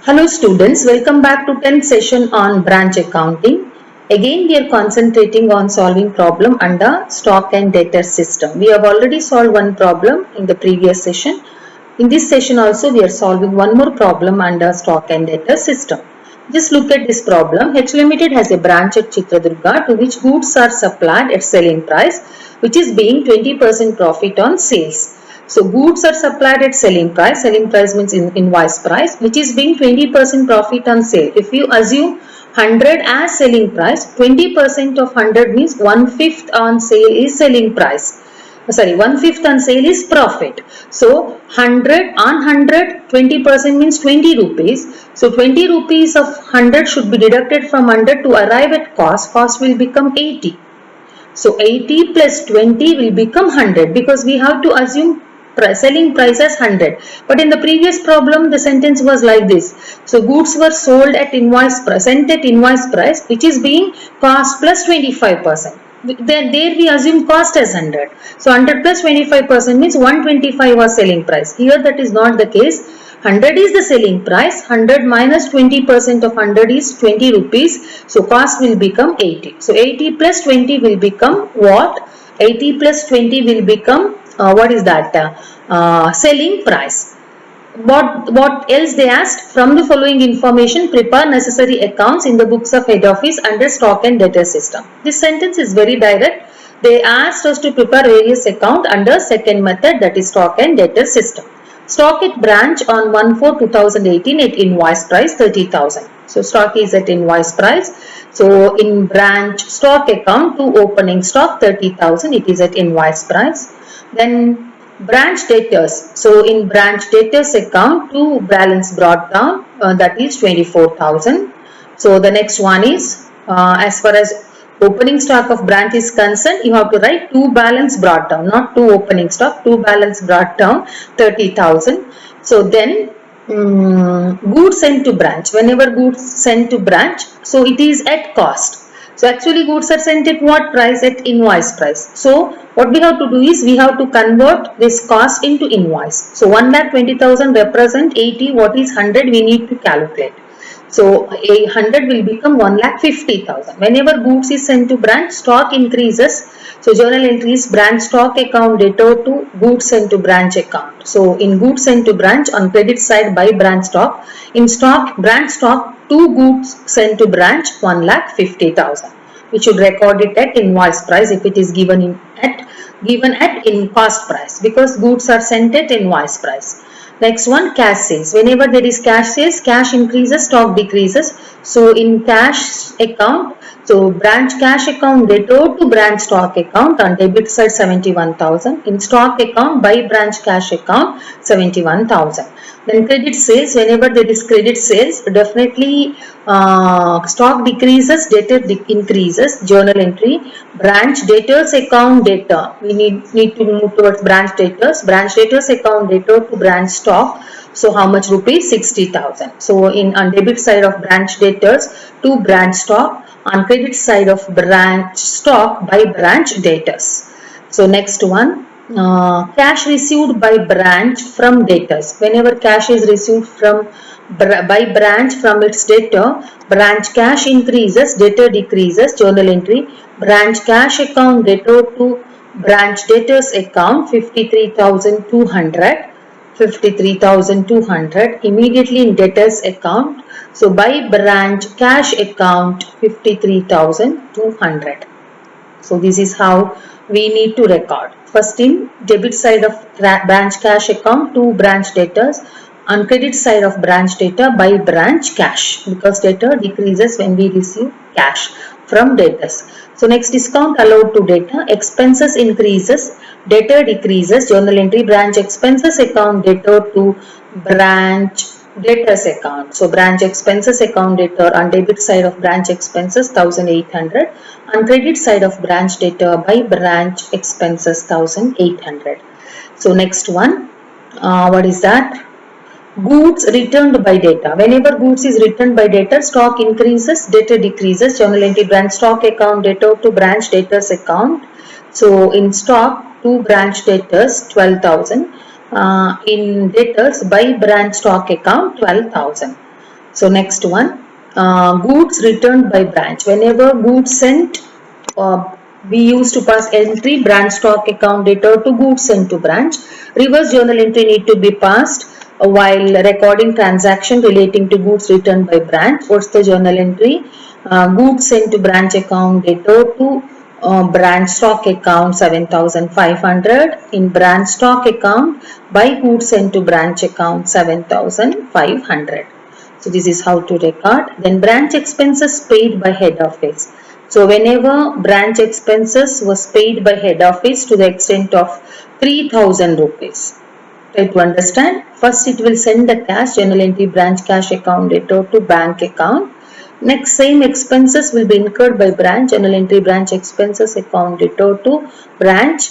Hello students, welcome back to 10th session on branch accounting. Again we are concentrating on solving problem under stock and debtor system. We have already solved one problem in the previous session. In this session also we are solving one more problem under stock and debtor system. Just look at this problem. H Limited has a branch at Chitradurga to which goods are supplied at selling price, which is being 20% profit on sales. So goods are supplied at selling price means invoice price, which is being 20% profit on sale. If you assume 100 as selling price, 20% of 100 means 1/5 on sale is selling price. Sorry, 1/5 on sale is profit. So 100 on 100, 20% means 20 rupees. So 20 rupees of 100 should be deducted from 100 to arrive at cost. Cost will become 80. So 80 plus 20 will become 100 because we have to assume selling price as 100. But in the previous problem the sentence was like this. So goods were sold at invoice price, sent at invoice price, which is being cost plus 25%. There we assume cost as 100. So 100 plus 25% means 125 was selling price. Here that is not the case. 100 is the selling price. 100 minus 20% of 100 is 20 rupees. So cost will become 80. So 80 plus 20 will become what? 80 plus 20 will become what is that? Selling price. What else they asked? From the following information, prepare necessary accounts in the books of head office under stock and debtor system. This sentence is very direct. They asked us to prepare various account under second method, that is stock and debtor system. Stock at branch on 1/4/2018 at invoice price 30,000. So stock is at invoice price. So in branch stock account to opening stock 30,000, it is at invoice price. Then branch debtors. So in branch debtors account to balance brought down, that is 24,000. So the next one is as far as opening stock of branch is concerned, you have to write to balance brought down, not to opening stock, to balance brought down 30,000. So then goods sent to branch. Whenever goods sent to branch, so it is at cost. So actually goods are sent at what price? At invoice price. So what we have to do is we have to convert this cost into invoice. So 1,20,000 represent 80. What is 100? We need to calculate. So 100 will become 1,50,000. Whenever goods is sent to branch, stock increases. So journal entries branch stock account debtor to goods sent to branch account. So in goods sent to branch on credit side by branch stock. In stock branch stock to goods sent to branch 1,50,000. We should record it at invoice price if it is given at in cost price, because goods are sent at invoice price. Next one, cash sales. Whenever there is cash sales, cash increases, stock decreases. So in cash account, so branch cash account debtor to branch stock account on debit side 71,000. In stock account by branch cash account 71,000. Then credit sales. Whenever there is credit sales, definitely stock decreases, debtor increases. Journal entry branch debtors account debtor. We need to move towards branch debtors. Branch debtors account debtor to branch stock. So how much rupees? 60,000. So on debit side of branch debtors to branch stock, on credit side of branch stock by branch debtors. So next one, cash received by branch from debtors. Whenever cash is received by branch from its debtor, branch cash increases, debtor decreases. Journal entry branch cash account debtor to branch debtors account 53,200. 53,200 immediately in debtors account. So by branch cash account 53,200. So this is how we need to record. First in debit side of branch cash account to branch debtors, on credit side of branch debtor by branch cash, because debtor decreases when we receive cash from debtors. So next, discount allowed to debtor, expenses increases, debtor decreases. Journal entry branch expenses account debtor to branch debtors account. So branch expenses account debtor on debit side of branch expenses 1,800, on credit side of branch debtor by branch expenses 1,800. So next one, what is that? Goods returned by debtor. Whenever goods is returned by debtor, stock increases, debtor decreases. Journal entry branch stock account debtor to branch debtors account. So in stock to branch debtors 12,000. In debtors by branch stock account 12,000. So next one, goods returned by branch. Whenever goods sent, we used to pass entry branch stock account data to goods sent to branch. Reverse journal entry need to be passed while recording transaction relating to goods returned by branch. What's the journal entry? Goods sent to branch account data to branch stock account 7,500 in branch stock account by goods sent to branch account 7,500. So this is how to record. Then branch expenses paid by head office. So whenever branch expenses was paid by head office to the extent of 3,000 rupees. Try to understand. First it will send the cash, journal entry branch cash account data to bank account. Next, same expenses will be incurred by branch, journal entry branch expenses account data to branch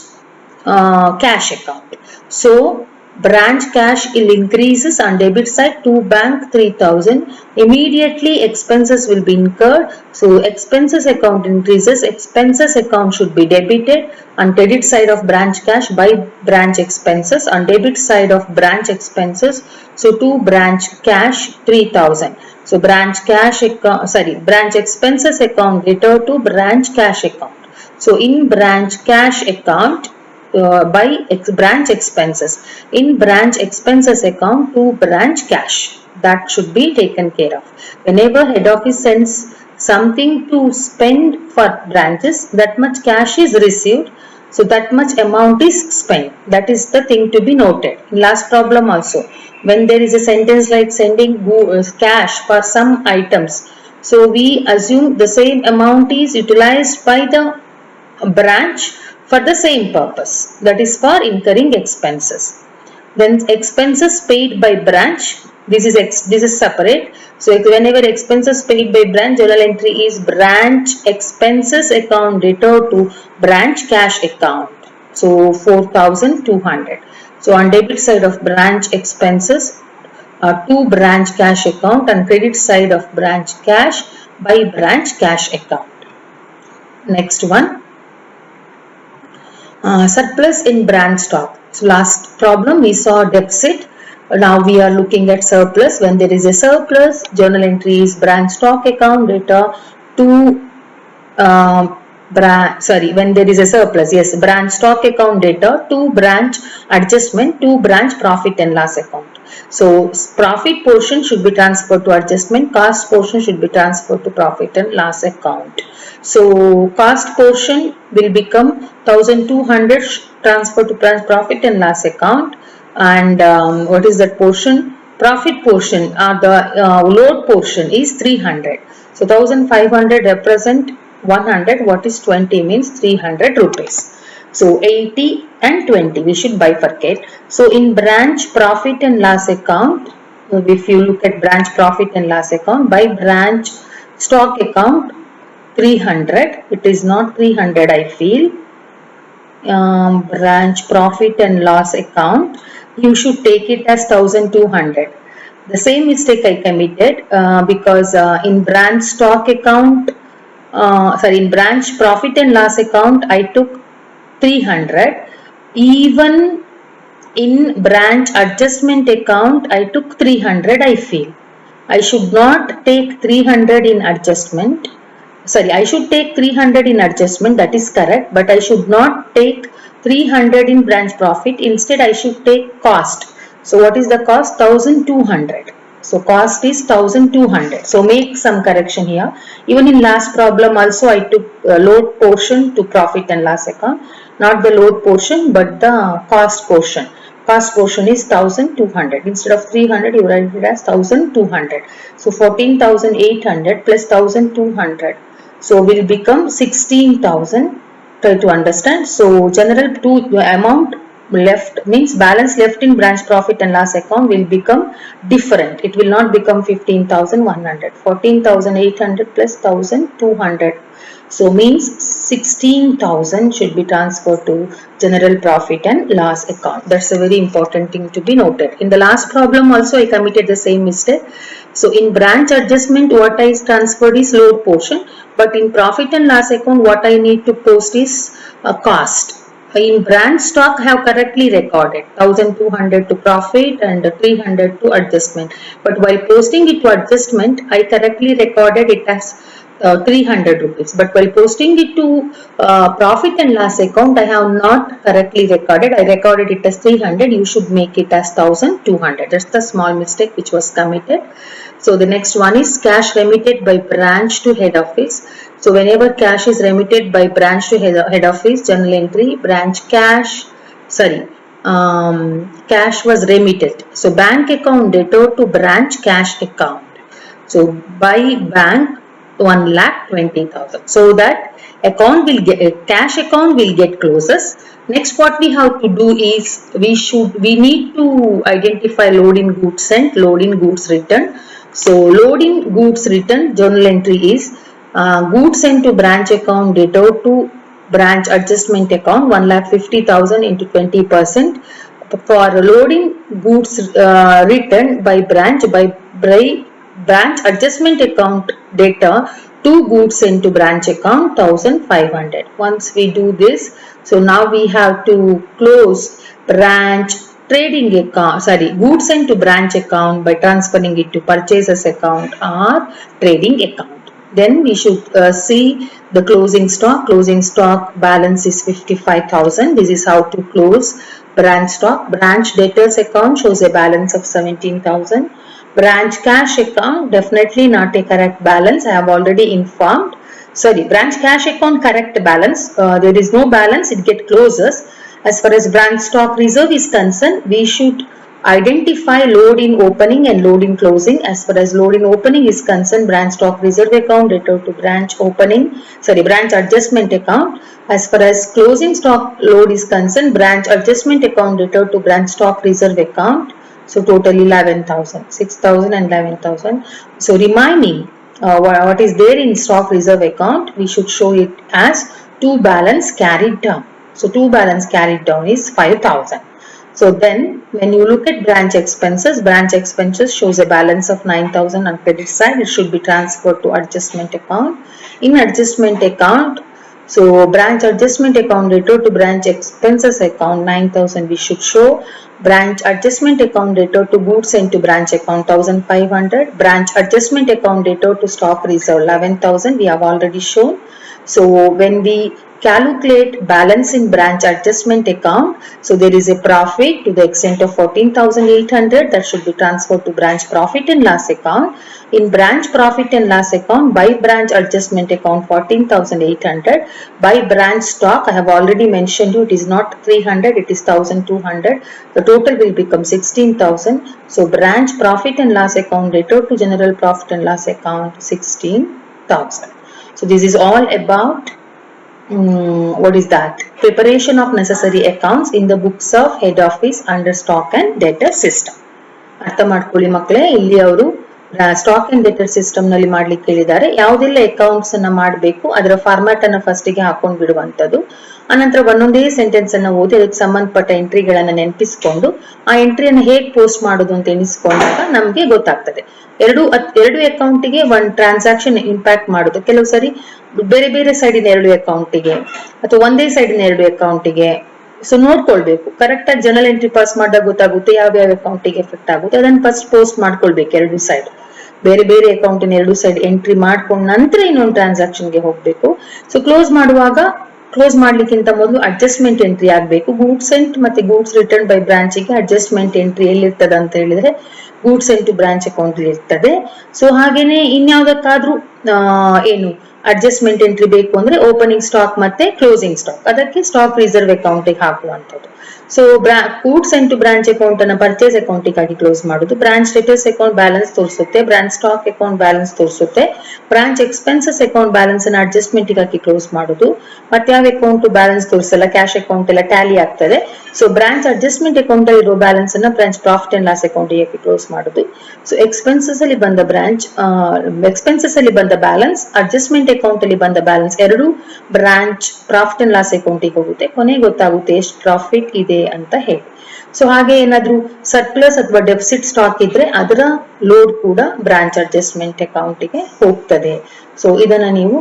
cash account. So branch cash will increases on debit side to bank 3,000. Immediately expenses will be incurred. So expenses account increases. Expenses account should be debited on credit side of branch cash by branch expenses, on debit side of branch expenses. So to branch cash 3,000. So branch cash account, branch expenses account data to branch cash account. So in branch cash account by branch expenses, in branch expenses account to branch cash, that should be taken care of. Whenever head office sends something to spend for branches, that much cash is received. So that much amount is spent. That is the thing to be noted. In last problem also, when there is a sentence like sending cash for some items, so we assume the same amount is utilized by the branch for the same purpose, that is for incurring expenses. Then expenses paid by branch, this is separate. So whenever expenses paid by branch, journal entry is branch expenses account data to branch cash account. So 4,200. So on debit side of branch expenses to branch cash account, and credit side of branch cash by branch cash account. Next one. Surplus in branch stock. So last problem we saw deficit. Now we are looking at surplus. When there is a surplus, journal entry is branch stock account data to when there is a surplus, yes, branch stock account data to branch adjustment to branch profit and loss account. So profit portion should be transferred to adjustment, cost portion should be transferred to profit and loss account. So cost portion will become 1,200 transferred to profit and loss account, and what is that portion? Profit portion or the load portion is 300. So 1,500 represent 100. What is 20 means 300 rupees. So 80 and 20 we should bifurcate. So in branch profit and loss account, if you look at branch profit and loss account, by branch stock account 300, it is not 300 I feel. Branch profit and loss account, you should take it as 1,200. The same mistake I committed because in branch stock account, in branch profit and loss account I took 300. Even in branch adjustment account I took 300 I feel. I should not take 300 in adjustment. I should take 300 in adjustment, that is correct, but I should not take 300 in branch profit. Instead I should take cost. So what is the cost? 1,200. So cost is 1,200. So make some correction here. Even in last problem also I took load portion to profit and loss account. Not the load portion but the cost portion. Cost portion is 1,200. Instead of 300 you write it as 1,200. So 14,800 plus 1,200. So will become 16,000. Try to understand. So general amount left means balance left in branch profit and loss account will become different. It will not become 15,100. 14,800 plus 1,200. So means 16,000 should be transferred to general profit and loss account. That's a very important thing to be noted. In the last problem also I committed the same mistake. So in branch adjustment what I transferred is load portion, but in profit and loss account what I need to post is a cost. In branch stock, I have correctly recorded 1200 to profit and 300 to adjustment. But while posting it to adjustment, I correctly recorded it as 300 rupees. But while posting it to profit and loss account, I have not correctly recorded. I recorded it as 300. You should make it as 1200. That's the small mistake which was committed. So the next one is cash remitted by branch to head office. So whenever cash is remitted by branch to head office, journal entry, branch cash, cash was remitted. So bank account debtor to branch cash account. So by bank 1,20,000. So that account will get, cash account will get closes. Next what we have to do is we need to identify load in goods sent, load in goods returned. So load in goods returned journal entry is goods sent to branch account debtor to branch adjustment account 1,50,000 into 20%. For loading goods returned by branch branch adjustment account data to goods sent to branch account 1,500. Once we do this, so now we have to close branch trading account, goods sent to branch account by transferring it to purchases account or trading account. Then we should see the closing stock. Closing stock balance is 55,000. This is how to close branch stock. Branch debtors account shows a balance of 17,000. Branch cash account definitely not a correct balance. I have already informed. Branch cash account correct balance. There is no balance. It get closes. As far as branch stock reserve is concerned, we should identify load in opening and load in closing. As far as load in opening is concerned, branch stock reserve account debtor to branch branch adjustment account. As far as closing stock load is concerned, branch adjustment account debtor to branch stock reserve account. So total 11,000, 6,000 and 11,000. So remaining what is there in stock reserve account, we should show it as to balance carried down. So to balance carried down is 5,000. So then when you look at branch expenses shows a balance of 9,000 on credit side. It should be transferred to adjustment account. In adjustment account, so branch adjustment account debtor to branch expenses account 9,000 we should show. Branch adjustment account debtor to goods sent to branch account 1,500. Branch adjustment account debtor to stock reserve 11,000 we have already shown. So when we calculate balance in branch adjustment account, so there is a profit to the extent of 14,800 that should be transferred to branch profit and loss account. In branch profit and loss account, by branch adjustment account 14,800, by branch stock I have already mentioned you, it is not 300, it is 1,200. The total will become 16,000. So branch profit and loss account debtor to general profit and loss account 16,000. So this is all about what is that? Preparation of necessary accounts in the books of head office under stock and debtor system. ಅರ್ಥ ಮಾಡ್ಕೊಳ್ಳಿ ಮಕ್ಕಳೇ, ಇಲ್ಲಿ ಅವರು stock and deter system ನಲ್ಲಿ ಮಾಡ್ಲಿಕ್ಕೆ ಹೇಳಿದ್ದಾರೆ. ಯಾವುದೆಲ್ಲ accounts ಅನ್ನ ಮಾಡಬೇಕು ಅದರ ಫಾರ್ಮ್ಯಾಟ್ ಅನ್ನ ಫಸ್ಟ್ ಗೆ ಹಾಕೊಂಡು ಬಿಡುವಂತದ್ದು. ಅನಂತರ ಒಂದೊಂದೇ ಸೆಂಟೆನ್ಸ್ ಅನ್ನ ಓದಿ ಅದಕ್ಕೆ ಸಂಬಂಧಪಟ್ಟ ಎಂಟ್ರಿಗಳನ್ನ ನೆನಪಿಸಿಕೊಂಡು ಆ ಎಂಟ್ರಿಯನ್ನು ಹೇಗೆ ಪೋಸ್ಟ್ ಮಾಡೋದು ಅಂತ ಎಣಿಸ್ಕೊಂಡಾಗ ನಮ್ಗೆ ಗೊತ್ತಾಗ್ತದೆ. ಎರಡು ಅಕೌಂಟಿಗೆ ಒಂದು ಟ್ರಾನ್ಸಾಕ್ಷನ್ ಇಂಪ್ಯಾಕ್ಟ್ ಮಾಡೋದು. ಕೆಲವು ಸರಿ ಬೇರೆ ಬೇರೆ ಸೈಡಿನ ಎರಡು ಅಕೌಂಟಿಗೆ ಅಥವಾ ಒಂದೇ ಸೈಡಿನ ಎರಡು ಅಕೌಂಟಿಗೆ. ಸೊ ನೋಡ್ಕೊಳ್ಬೇಕು, ಕರೆಕ್ಟ್ ಆಗಿ ಜನರಲ್ ಎಂಟ್ರಿ ಪಾಸ್ ಮಾಡಿದಾಗ ಗೊತ್ತಾಗುತ್ತೆ ಯಾವ ಅಕೌಂಟಿಗೆ ಎಫೆಕ್ಟ್ ಆಗುತ್ತೆ. ಅದನ್ನ ಫಸ್ಟ್ ಪೋಸ್ಟ್ ಮಾಡ್ಕೊಳ್ಬೇಕು ಎರಡು ಸೈಡ್. ಬೇರೆ ಬೇರೆ ಅಕೌಂಟಿನ ಎರಡು ಸೈಡ್ ಎಂಟ್ರಿ ಮಾಡ್ಕೊಂಡ ನಂತರ ಇನ್ನೊಂದು ಟ್ರಾನ್ಸಾಕ್ಷನ್ ಗೆ ಹೋಗ್ಬೇಕು. ಸೊ ಕ್ಲೋಸ್ ಮಾಡ್ಲಿಕ್ಕಿಂತ ಮೊದಲು ಅಡ್ಜಸ್ಟ್ಮೆಂಟ್ ಎಂಟ್ರಿ ಆಗ್ಬೇಕು. ಗೂಡ್ಸ್ ಸೆಂಟ್ ಮತ್ತೆ ಗೂಡ್ಸ್ ರಿಟರ್ನ್ ಬೈ ಬ್ರಾಂಚಿಗೆ ಅಡ್ಜಸ್ಟ್ಮೆಂಟ್ ಎಂಟ್ರಿ ಎಲ್ಲಿರ್ತದ ಅಂತ ಹೇಳಿದ್ರೆ goods sent to branch account ಇರ್ತದೆ. ಸೊ ಹಾಗೇನೆ ಇನ್ಯಾವುದಕ್ಕಾದ್ರೂ ಏನು ಅಡ್ಜಸ್ಟ್ಮೆಂಟ್ ಎಂಟ್ರಿ ಬೇಕು ಅಂದ್ರೆ ಓಪನಿಂಗ್ ಸ್ಟಾಕ್ ಮತ್ತೆ ಕ್ಲೋಸಿಂಗ್ ಸ್ಟಾಕ್, ಅದಕ್ಕೆ ಸ್ಟಾಕ್ ರಿಸರ್ವ್ ಅಕೌಂಟ್ ಗೆ ಹಾಕುವಂತದ್ದು. So goods sent to branch account ಅನ್ನ ಪರ್ಚೇಸ್ ಅಕೌಂಟ್ ಆಗಿ ಕ್ಲೋಸ್ ಮಾಡುದು. ಬ್ರಾಂಚ್ ಡೆಟರ್ಸ್ ಅಕೌಂಟ್ ಬ್ಯಾಲೆನ್ಸ್ ತೋರಿಸುತ್ತೆ, ಬ್ರಾಂಚ್ ಸ್ಟಾಕ್ ಅಕೌಂಟ್ ಬ್ಯಾಲೆನ್ಸ್ ತೋರಿಸುತ್ತೆ. ಬ್ರಾಂಚ್ ಎಕ್ಸ್ಪೆನ್ಸಸ್ ಅಕೌಂಟ್ ಬ್ಯಾಲೆನ್ಸ್ ಅನ್ನ ಅಡ್ಜಸ್ಟ್ಮೆಂಟ್ ಗಾಗಿ ಕ್ಲೋಸ್ ಮಾಡುದು. ಮತ್ತೆ ಯಾವ ಅಕೌಂಟ್ ಬ್ಯಾಲೆನ್ಸ್ ತೋರಿಸಲ್ಲ, ಕ್ಯಾಶ್ ಅಕೌಂಟ್ ಎಲ್ಲ ಟ್ಯಾಲಿ ಆಗ್ತದೆ. ಸೊ ಬ್ರಾಂಚ್ ಅಡ್ಜಸ್ಟ್ಮೆಂಟ್ ಅಕೌಂಟ್ ಅಲ್ಲಿ ಇರೋ ಬ್ಯಾಲೆನ್ಸ್ ಅನ್ನ branch profit and loss account ಗೆ ಕ್ಲೋಸ್ ಮಾಡುದು. ಸೊ ಎಕ್ಸ್ಪೆನ್ಸಸ್ ಅಲ್ಲಿ ಬಂದ ಬ್ಯಾಲೆನ್ಸ್ ಅಡ್ಜಸ್ಟ್ಮೆಂಟ್ ಅಕೌಂಟ್ ಅಲ್ಲಿ ಬಂದ ಬ್ಯಾಲೆನ್ಸ್ ಎರಡು branch profit and loss account ಗೆ ಹೋಗುತ್ತೆ. ಕೊನೆಗೆ ಗೊತ್ತಾಗುತ್ತೆ ಎಷ್ಟು ಪ್ರಾಫಿಟ್ ಇದೆ ಇದೆ ಅಂತ ಹೇಳಿ. ಸೊ ಹಾಗೆ ಏನಾದ್ರೂ ಸರ್ಪ್ಲಸ್ ಅಥವಾ ಡೆಫಿಸಿಟ್ ಸ್ಟಾಕ್ ಇದ್ರೆ ಅದರ ಲೋಡ್ ಕೂಡ ಬ್ರಾಂಚ್ ಅಡ್ಜಸ್ಟ್ಮೆಂಟ್ ಅಕೌಂಟಿಗೆ ಹೋಗ್ತದೆ. ಸೊ ಇದನ್ನ ನೀವು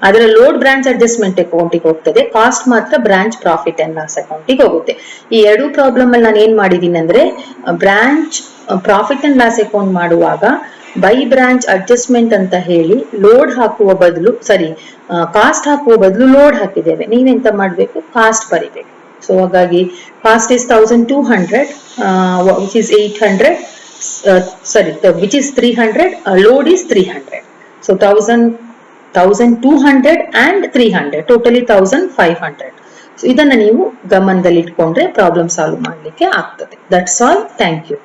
ಅದರ ಲೋಡ್ ಬ್ರಾಂಚ್ ಅಡ್ಜಸ್ಟ್ಮೆಂಟ್ ಅಕೌಂಟಿಗೆ ಹೋಗ್ತದೆ, ಕಾಸ್ಟ್ ಮಾತ್ರ ಬ್ರಾಂಚ್ ಪ್ರಾಫಿಟ್ ಅಂಡ್ ಲಾಸ್ ಅಕೌಂಟಿಗೆ ಹೋಗುತ್ತೆ. ಈ ಎರಡು ಪ್ರಾಬ್ಲಮ್ ಅಲ್ಲಿ ನಾನು ಏನ್ ಮಾಡಿದೀನಿ ಅಂದ್ರೆ branch profit and loss account ಮಾಡುವಾಗ ಬೈ ಬ್ರಾಂಚ್ ಅಡ್ಜಸ್ಟ್ಮೆಂಟ್ ಅಂತ ಹೇಳಿ ಲೋಡ್ ಹಾಕುವ ಬದಲು ಕಾಸ್ಟ್ ಹಾಕುವ ಬದಲು ಲೋಡ್ ಹಾಕಿದ್ದೇವೆ. ನೀವೆಂತ ಮಾಡ್ಬೇಕು, ಕಾಸ್ಟ್ ಬರಿಬೇಕು. ಸೊ ಹಾಗಾಗಿ cost is 1200 which is 800 which is 300, load is 300. So 1200 and 300 totally 1500. So ಇದನ್ನ ನೀವು ಗಮನದಲ್ಲಿ ಇಟ್ಕೊಂಡ್ರೆ ಪ್ರಾಬ್ಲಮ್ ಸಾಲ್ವ್ ಮಾಡ್ಲಿಕ್ಕೆ ಆಗ್ತದೆ. That's all. Thank you.